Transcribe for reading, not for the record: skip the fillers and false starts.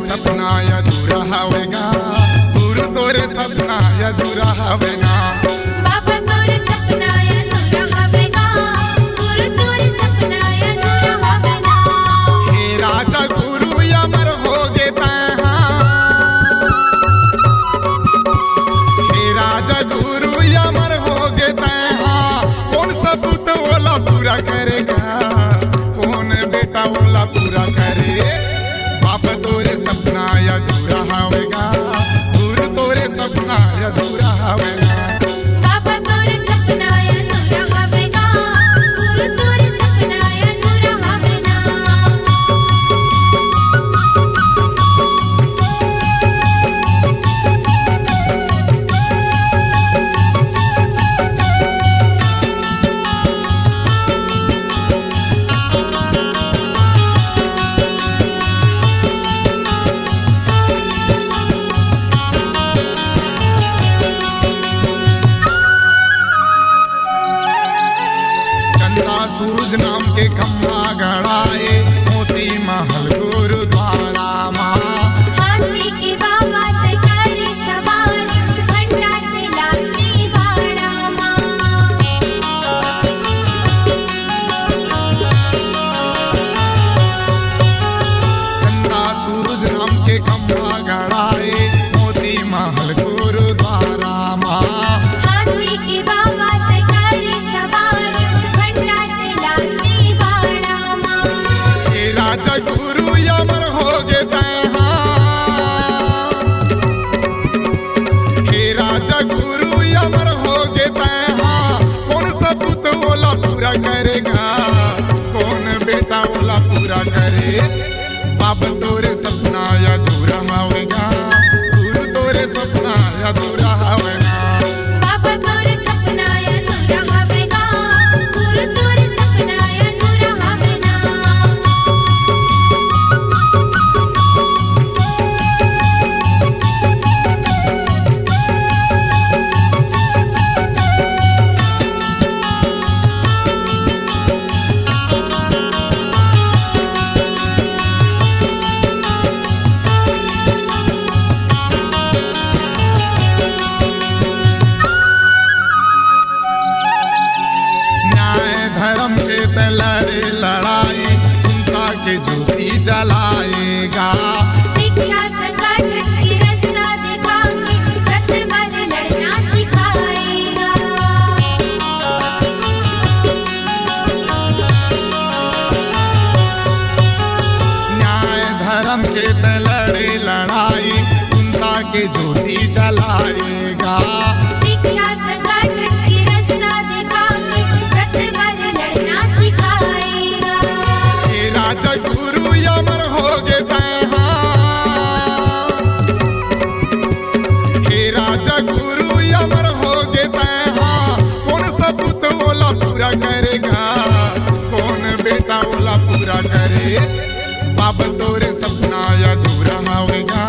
सपना अधूरा हवेगा, गुरु तोरे सपना अधूरा हवेगा। बाबा तोरे सपना अधूरा हवेगा, गुरु तोरे सपना अधूरा हवेगा। हे राजा गुरु अमर होगे तैहा, हे राजा गुरु अमर होगे तैहा। कौन सबूत वाला पूरा करेगा, कौन बेटा वाला पूरा करे। बाप तोरे सपना अधूरा हवेगा, गुरु तोरे सपना अधूरा हवेगा। बाबा तोरे सपना अधूरा हवेगा, गुरु तोरे सपना अधूरा हवेगा। सूरज नाम के खम्बा गड़ाए, मोती महल गुरुद्वारा माँ। हाथी की बाबा ते करे सवारी, घंटा ते लासी बाड़ा माँ। चंदा सूरज नाम के खम्बा गड़ाए, मोती महल गुरुद्वारा माँ। हाथी की बाबा ते करे सवारी, घंटा ते लासी बाड़ा माँ। हे राजा गुरु अमर होगे तैहा, हे राजा गुरु अमर होगे तैहा। कौन सबूत वाला पूरा करेगा, कौन बेटा वाला पूरा करे। बाप तोरे सपना अधूरा हवेगा, गुरु तोरे सपना अधूरा हवेगा। बाबा तोरे सपना अधूरा हवेगा, गुरु तोरे सपना अधूरा हवेगा। न्याय धर्म के तलरे लड़ाई, चिंता के ज्योति जलाएगा। शिक्षा संगठन की रास्ता दिखाके, सत्य लड़ना सिखाएगा। न्याय धर्म के तलरे लड़ाई, चिंता के ज्योति जलाएगा। शिक्षा संगठन की रास्ता दिखाके, सत्य लड़ना सिखाएगा। हे राजा गुरु अमर होगे तैहा, हे राजा गुरु अमर होगे तैहा। कौन सबूत वाला पूरा करेगा, कौन बेटा वाला पूरा करे। बाप तोरे सपना अधूरा हवेगा,